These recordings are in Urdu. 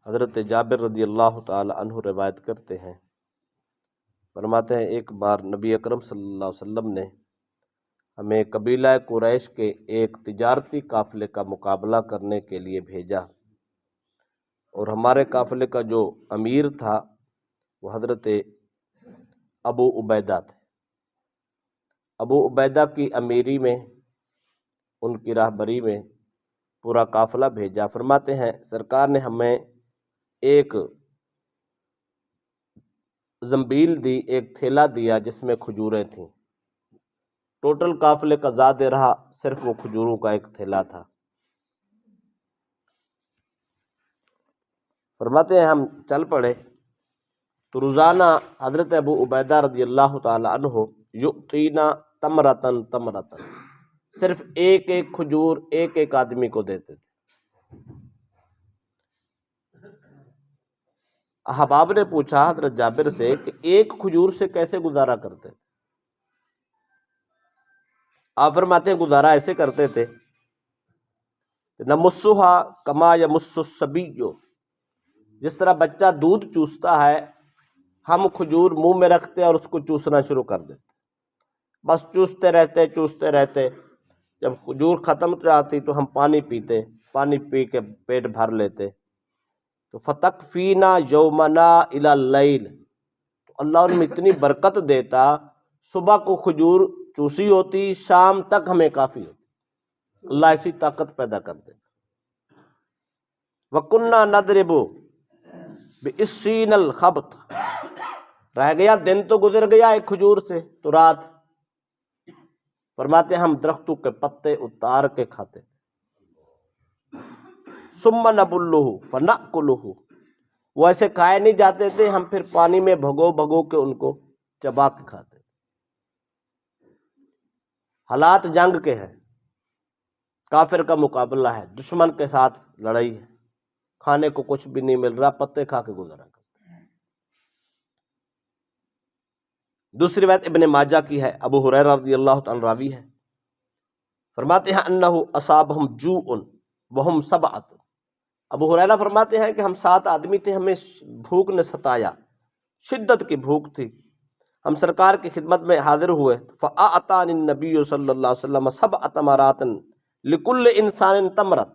حضرت جابر رضی اللہ تعالی عنہ روایت کرتے ہیں، فرماتے ہیں ایک بار نبی اکرم صلی اللہ علیہ وسلم نے ہمیں قبیلہ قریش کے ایک تجارتی قافلے کا مقابلہ کرنے کے لیے بھیجا، اور ہمارے قافلے کا جو امیر تھا وہ حضرت ابو عبیدہ تھے۔ ابو عبیدہ کی امیری میں، ان کی راہبری میں پورا قافلہ بھیجا۔ فرماتے ہیں سرکار نے ہمیں ایک زنبیل دی، ایک تھیلا دیا جس میں کھجوریں تھیں۔ ٹوٹل قافلے کا زاد رہا صرف وہ کھجوروں کا ایک تھیلا تھا۔ فرماتے ہیں ہم چل پڑے تو روزانہ حضرت ابو عبیدہ رضی اللہ تعالی عنہ یؤتینا تمرتن تمرتن، صرف ایک ایک کھجور ایک ایک آدمی کو دیتے تھے۔ احباب نے پوچھا حضرت جابر سے کہ ایک کھجور سے کیسے گزارا کرتے تھے؟ آپ فرماتے ہیں گزارا ایسے کرتے تھے، نمسھا کما یمس الصبی، جس طرح بچہ دودھ چوستا ہے ہم کھجور منہ میں رکھتے اور اس کو چوسنا شروع کر دیتے، بس چوستے رہتے۔ جب کھجور ختم ہو جاتی تو ہم پانی پیتے، پانی پی کے پیٹ بھر لیتے۔ تو فتکفینا یومنا الی اللیل، تو اللہ ان میں اتنی برکت دیتا، صبح کو کھجور چوسی ہوتی، شام تک ہمیں کافی ہوتی، اللہ ایسی طاقت پیدا کر دیتا۔ وَكُنَّا نَضْرِبُ بِالسِّینِ الْخَبْطِ، رہ گیا دن تو گزر گیا ایک کھجور سے، تو رات فرماتے ہم درختوں کے پتے اتار کے کھاتے۔ ثم نبلہ فنأکلہ، وہ ایسے کھائے نہیں جاتے تھے، ہم پھر پانی میں بھگو کے ان کو چبا کے کھاتے۔ حالات جنگ کے ہیں، کافر کا مقابلہ ہے، دشمن کے ساتھ لڑائی ہے، کھانے کو کچھ بھی نہیں مل رہا، پتے کھا کے گزارا کرتے۔ دوسری روایت ابن ماجہ کی ہے، ابو ہریرہ رضی اللہ عنہ راوی ہے، فرماتے ہیں انہ اصابہم جوع وہم سبعۃ، ابو ہریرہ فرماتے ہیں کہ ہم 7 آدمی تھے، ہمیں بھوک نے ستایا، شدت کی بھوک تھی، ہم سرکار کی خدمت میں حاضر ہوئے۔ فأعطانی النبی صلی اللہ علیہ وسلم 7 تمرات لکل انسان تمرۃ،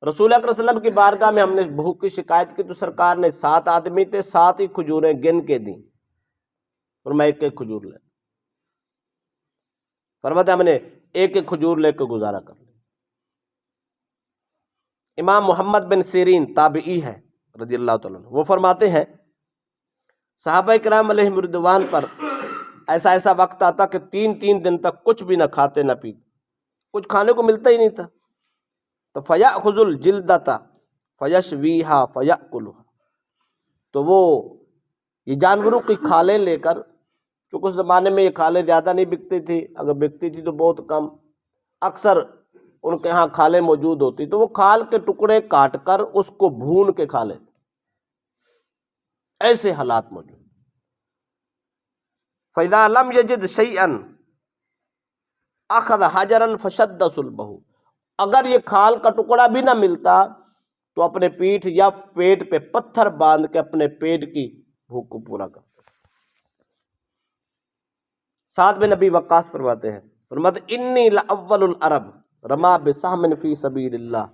رسول اکرم صلی اللہ علیہ وسلم کی بارگاہ میں ہم نے بھوک کی شکایت کی تو سرکار نے 7 آدمی تھے، 7 ہی کھجوریں گن کے دیں، اور میں ایک ایک کھجور لے، فرماتے ہم نے ایک ایک کھجور لے کے گزارا کر لیا۔ امام محمد بن سیرین تابعی ہے رضی اللہ تعالیٰ عنہ، وہ فرماتے ہیں صحابہ کرام علیہم رضوان پر ایسا وقت آتا کہ 3 دن تک کچھ بھی نہ کھاتے نہ پیتے، کچھ کھانے کو ملتا ہی نہیں تھا۔ تو فیأخذ الجلدۃ فیشویھا فیأکلھا، تو وہ یہ جانوروں کی کھالیں لے کر، چونکہ اس زمانے میں یہ کھالیں زیادہ نہیں بکتی تھی، اگر بکتی تھی تو بہت کم، اکثر ان کے ہاں کھالیں موجود ہوتی، تو وہ کھال کے ٹکڑے کاٹ کر اس کو بھون کے کھا لیتے، ایسے حالات موجود۔ فَإِذَا لَمْ يَجِدْ شَيْئًا أَخَذَ حَجَرًا فَشَدَّ صُلْبَهُ، اگر یہ کھال کا ٹکڑا بھی نہ ملتا تو اپنے پیٹھ یا پیٹ پہ پتھر باندھ کے اپنے پیٹ کی بھوک کو پورا کرتا۔ سعد بن ابی وقاص فرماتے ہیں، فرماتے انی لأول العرب رما بسہم فی سبیل اللہ،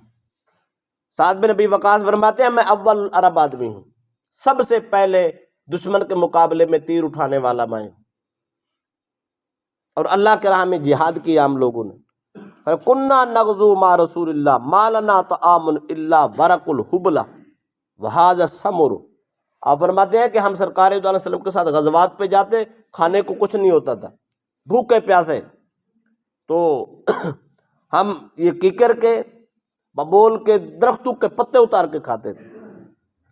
سعد بن ابی وقاص فرماتے ہیں میں اول العرب آدمی ہوں، سب سے پہلے دشمن کے مقابلے میں تیر اٹھانے والا میں ہوں، اور اللہ کے راہ میں جہاد کیا ہم لوگوں نے۔ کنا نغزو مع رسول اللہ ما لنا طعام الا ورق الحبلہ وہذا الثمر، آپ فرماتے ہیں کہ ہم سرکار دو علیہ وسلم کے ساتھ غزوات پہ جاتے، کھانے کو کچھ نہیں ہوتا تھا، بھوکے پیاسے، تو ہم یہ کیکر کے ببول کے درختوں کے پتے اتار کے کھاتے تھے،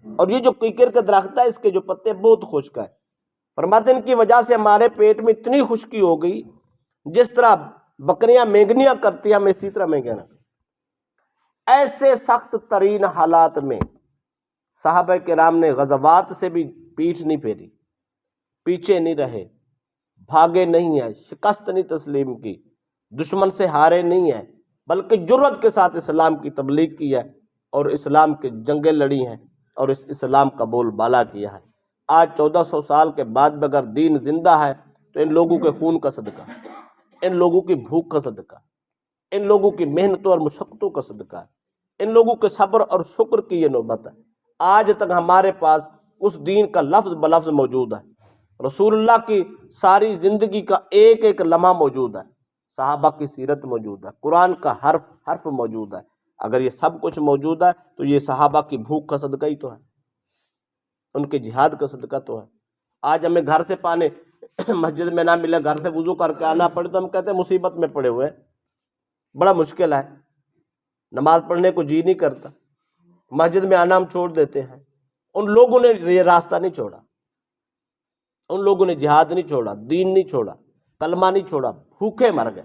اور یہ جو کیکر کے درخت ہے اس کے جو پتے بہت خشک ہے، فرماتے ہیں ان کی وجہ سے ہمارے پیٹ میں اتنی خشکی ہو گئی، جس طرح بکریاں مینگنیاں کرتی ہیں ہم اسی طرح مینگنیاں کرتے۔ ایسے سخت ترین حالات میں صحابہ کرام نے غزوات سے بھی پیٹھ نہیں پھیری، پیچھے نہیں رہے، بھاگے نہیں ہیں، شکست نہیں تسلیم کی، دشمن سے ہارے نہیں ہیں، بلکہ جرأت کے ساتھ اسلام کی تبلیغ کی ہے اور اسلام کی جنگیں لڑی ہیں، اور اس اسلام کا بول بالا کیا ہے۔ آج 1400 سال کے بعد بھی اگر دین زندہ ہے تو ان لوگوں کے خون کا صدقہ، ان لوگوں کی بھوک کا صدقہ، ان لوگوں کی محنتوں اور مشقتوں کا صدقہ ہے، ان لوگوں کے صبر اور شکر کی یہ نوبت ہے۔ آج تک ہمارے پاس اس دین کا لفظ بلفظ موجود ہے، رسول اللہ کی ساری زندگی کا ایک ایک لمحہ موجود ہے، صحابہ کی سیرت موجود ہے، قرآن کا حرف حرف موجود ہے۔ اگر یہ سب کچھ موجود ہے تو یہ صحابہ کی بھوک کا صدقہ ہی تو ہے، ان کے جہاد کا صدقہ تو ہے۔ آج ہمیں گھر سے پانی مسجد میں نہ ملے، گھر سے وضو کر کے آنا پڑے تو ہم کہتے ہیں مصیبت میں پڑے ہوئے ہیں، بڑا مشکل ہے، نماز پڑھنے کو جی نہیں کرتا، مسجد میں آنا ہم چھوڑ دیتے ہیں۔ ان لوگوں نے یہ راستہ نہیں چھوڑا، ان لوگوں نے جہاد نہیں چھوڑا، دین نہیں چھوڑا، کلمہ نہیں چھوڑا، بھوکے مر گئے،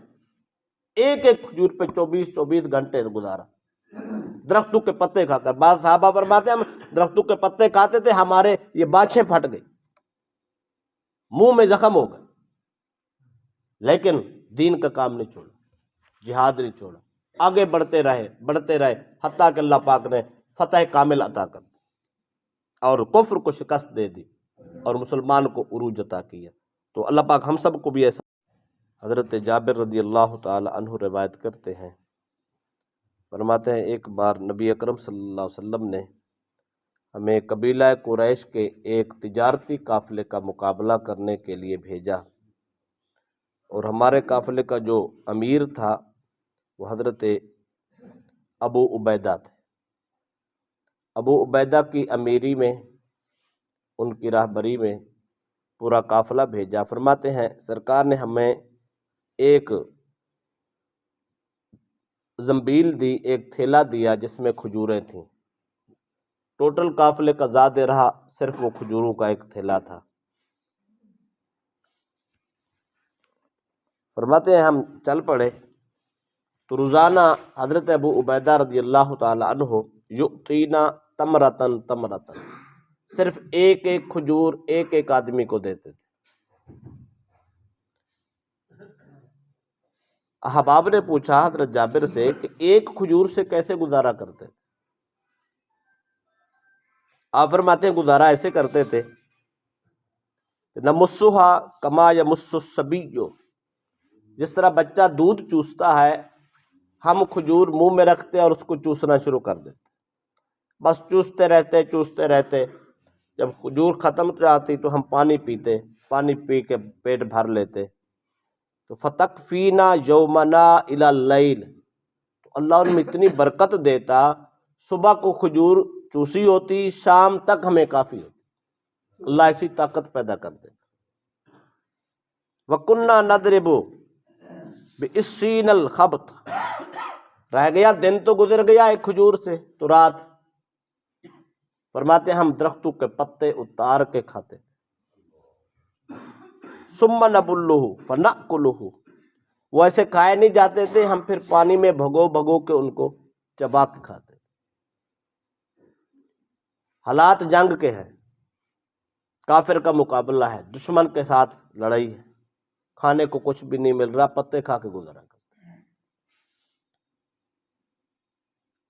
ایک ایک کھجور پہ 24 گھنٹے گزارا، درختوں کے پتے کھا کر۔ بعض صحابہ فرماتے ہیں ہم درختوں کے پتے کھاتے تھے، ہمارے یہ باچھیں پھٹ گئی، منہ میں زخم ہو گئے، لیکن دین کا کام نہیں چھوڑا، جہاد نہیں چھوڑا، آگے بڑھتے رہے حتیٰ کہ اللہ پاک نے فتح کامل عطا کر دی اور کفر کو شکست دے دی اور مسلمان کو عروج عطا کیا۔ تو اللہ پاک ہم سب کو بھی ایسا۔ حضرت جابر رضی اللہ تعالی عنہ روایت کرتے ہیں، فرماتے ہیں ایک بار نبی اکرم صلی اللہ علیہ وسلم نے ہمیں قبیلہ قریش کے ایک تجارتی قافلے کا مقابلہ کرنے کے لیے بھیجا، اور ہمارے قافلے کا جو امیر تھا وہ حضرت ابو عبیدہ تھے۔ ابو عبیدہ کی امیری میں، ان کی راہبری میں پورا قافلہ بھیجا۔ فرماتے ہیں سرکار نے ہمیں ایک زنبیل دی، ایک تھیلا دیا جس میں کھجوریں تھیں، ٹوٹل قافلے کا زاد رہا صرف وہ کھجوروں کا ایک تھیلا تھا۔ فرماتے ہیں ہم چل پڑے تو روزانہ حضرت ابو عبیدہ رضی اللہ تعالی عنہ یؤتینا تمرتن تمرتن، صرف ایک ایک کھجور ایک ایک آدمی کو دیتے تھے۔ احباب نے پوچھا حضرت جابر سے کہ ایک کھجور سے کیسے گزارا کرتے تھے؟ آپ فرماتے ہیں گزارا ایسے کرتے تھے، نمسھا کما یمس الصبی، جس طرح بچہ دودھ چوستا ہے ہم کھجور منہ میں رکھتے اور اس کو چوسنا شروع کر دیتے، بس چوستے رہتے، جب کھجور ختم ہو جاتی تو ہم پانی پیتے، پانی پی کے پیٹ بھر لیتے۔ تو فتکفینا یومنا الی اللیل، تو اللہ ان میں اتنی برکت دیتا، صبح کو کھجور چوسی ہوتی، شام تک ہمیں کافی ہوتی، اللہ ایسی طاقت پیدا کر دیتا۔ وَكُنَّا نَضْرِبُ بِالسِّينِ الْخَبْطِ، رہ گیا دن تو گزر گیا ایک کھجور سے، تو رات فرماتے ہم درختوں کے پتے اتار کے کھاتے، ثم نبلہ فنأکلہ، وہ ایسے کھائے نہیں جاتے تھے، ہم پھر پانی میں بھگو کے ان کو چبا کے کھاتے۔ حالات جنگ کے ہیں، کافر کا مقابلہ ہے، دشمن کے ساتھ لڑائی ہے، کھانے کو کچھ بھی نہیں مل رہا، پتے کھا کے گزارا کرتے۔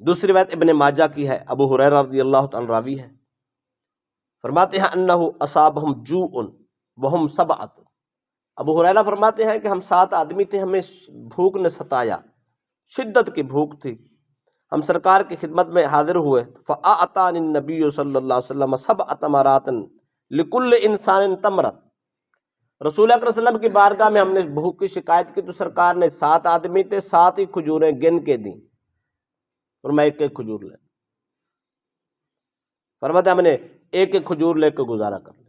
دوسری روایت ابن ماجہ کی ہے، ابو ہریرہ رضی اللہ عنہ راوی ہے، فرماتے ہیں انہ اصابہم جوع وہم سبعۃ، ابو ہریرہ فرماتے ہیں کہ ہم 7 آدمی تھے، ہمیں بھوک نے ستایا، شدت کی بھوک تھی، ہم سرکار کی خدمت میں حاضر ہوئے، فأعطانی النبی صلی اللہ علیہ وسلم 7 تمرات لکل انسان تمرۃ، رسول اکرم صلی اللہ علیہ وسلم کی بارگاہ میں ہم نے بھوک کی شکایت کی تو سرکار نے 7 آدمی تھے، 7 ہی کھجوریں گن کے دیں، اور میں ایک ایک کھجور لے، فرماتے ہم نے ایک ایک کھجور لے کے گزارا کر لیا۔